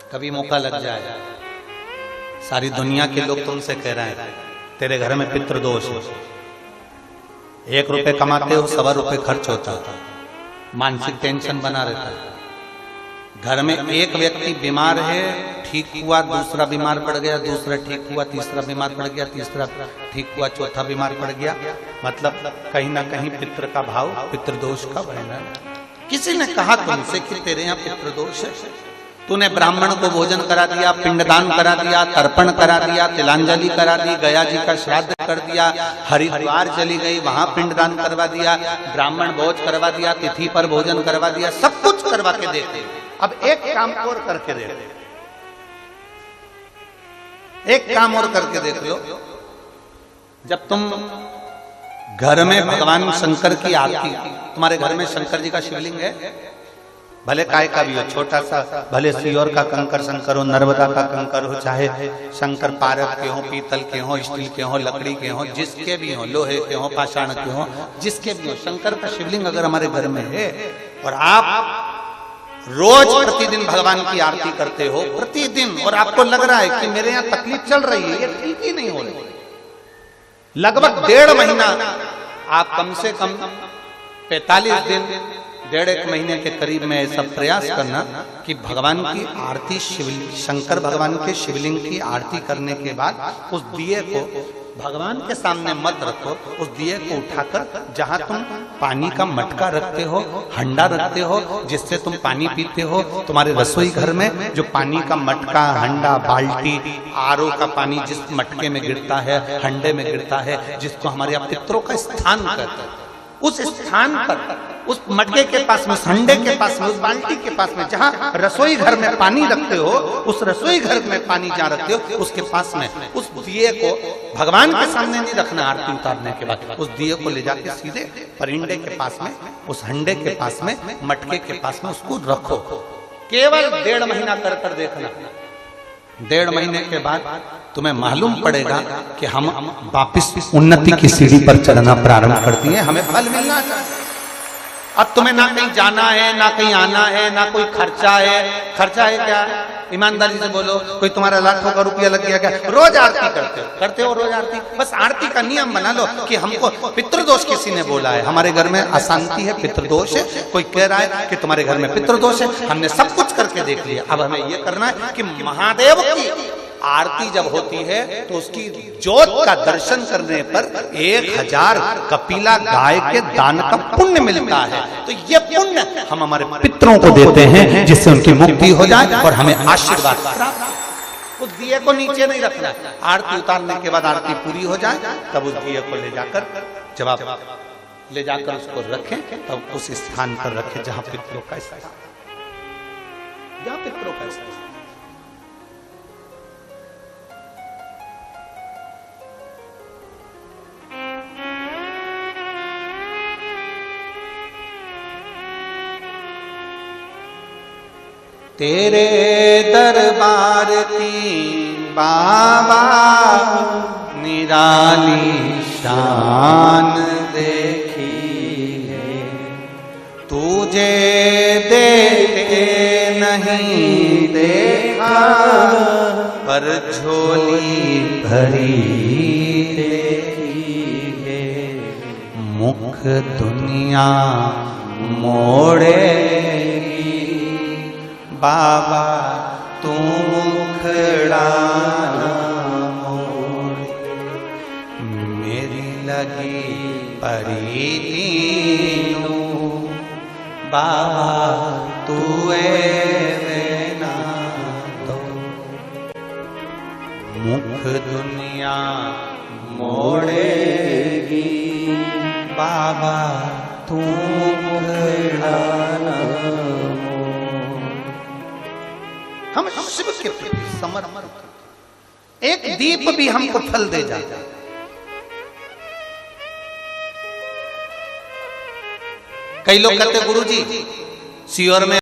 कभी मौका लग जाए, सारी दुनिया के लोग तुमसे कह रहे हैं तेरे घर में पितृदोष है, 1 रुपए कमाते हो 1.25 रुपए खर्च होता है, मानसिक टेंशन बना रहता है। घर में एक व्यक्ति बीमार है, ठीक हुआ, दूसरा बीमार पड़ गया, दूसरा ठीक हुआ, तीसरा बीमार पड़ गया, तीसरा ठीक हुआ, चौथा बीमार पड़ गया। मतलब कहीं ना कहीं पितृ का भाव, पितृदोष का वर्णन। किसी ने कहा तुमसे कि तेरे यहाँ पितृदोष है, तूने ब्राह्मण को भोजन करा दिया, पिंडदान करा दिया, तर्पण करा दिया, तिलांजलि करा दी, गया जी का श्राद्ध कर दिया, हरिद्वार चली गई, वहां पिंडदान करवा दिया, ब्राह्मण भोज करवा दिया, तिथि पर भोजन करवा दिया, सब कुछ करवा के देते। अब एक काम और करके देख, एक काम और करके देख लो। जब तुम घर में भगवान शंकर की आरती, तुम्हारे घर में शंकर जी का शिवलिंग है, भले काय का भी हो, छोटा सा, भले सियोर का कंकर शंकर हो, नर्मदा का कंकर हो, चाहे शंकर पारक के हो, पीतल के हो, स्टील के हो, लकड़ी के हो, जिसके भी हो, लोहे के हो, पाषाण के हो, जिसके भी हो, शंकर का शिवलिंग अगर हमारे घर में है और आप रोज प्रतिदिन भगवान की आरती करते हो, प्रतिदिन, और आपको लग रहा है कि मेरे यहाँ तकलीफ चल रही है, ये ठीक ही नहीं हो रही, लगभग 1.5 महीना आप कम से कम 45 दिन, 1.5 महीने के करीब में ऐसा प्रयास करना कि भगवान की आरती, शंकर भगवान के शिवलिंग की आरती करने के बाद उस दिए को भगवान के सामने मत रखो, उस दिए को उठाकर जहां तुम पानी का मटका रखते हो, हंडा रखते हो, जिससे तुम पानी पीते हो, तुम्हारे रसोई घर में जो पानी का मटका, हंडा, बाल्टी, आरओ का पानी जिस मटके में गिरता है, हंडे में गिरता है, जिसको हमारे यहाँ पितरों का स्थान कहते हैं, उस स्थान पर, उस मटके के पास में, हंडे के पास में, उस बाल्टी के पास में, जहां रसोई घर में पानी रखते हो, उस रसोई घर में पानी जहां रखते हो, उसके पास में उस दिए को भगवान के सामने नहीं रखना। आरती उतारने के बाद उस दिए को ले जाके सीधे परिंडे के पास में, उस हंडे के पास में, मटके के पास में उसको रखो। केवल 1.5 महीना कर कर देखना। 1.5 महीने के बाद तुम्हें मालूम पड़ेगा कि हम वापिस उन्नति की सीढ़ी पर चढ़ना प्रारंभ कर दिए, हमें फल मिलना चाहिए। अब तुम्हें ना कहीं जाना है, ना कहीं आना है, ना कोई खर्चा है। खर्चा है क्या? ईमानदारी से बोलो, कोई तुम्हारा लाखों का रुपया लग गया क्या? रोज आरती करते हो रोज आरती। बस आरती का नियम बना लो कि हमको पितृदोष किसी ने बोला है, हमारे घर में अशांति है, पितृदोष है, कोई कह रहा है कि तुम्हारे घर में पितृदोष है, हमने सब कुछ करके देख लिया। अब हमें ये करना है कि महादेव की आरती जब होती है तो उसकी ज्योत का दर्शन करने पर 1000 कपिला गाय के दान का पुण्य मिलता है। तो ये पुण्य हम हमारे पितरों को देते हैं, जिससे उनकी मुक्ति हो जाए और हमें आशीर्वाद प्राप्त। उस दिए को नीचे नहीं रखना, आरती उतारने के बाद आरती पूरी हो जाए तब उस दिए को ले जाकर, जब आप ले जाकर उसको रखें तब उस स्थान पर रखें जहां पितरों का स्थान, जहां पितरों का स्थान। तेरे दरबार की बाबा निराली शान देखी है, तुझे देखे नहीं देखा पर झोली भरी देखी है। मुख दुनिया मोड़े बाबा तू मुखड़ा मोड़, मेरी लगी परीती बाबा तू ना तो। मुख दुनिया मोड़ेगी बाबा तू मुखड़ा हम शिव के प्रति समर्पित, एक दीप भी हमको फल दे जाता। कई लोग कहते गुरुजी सियोर में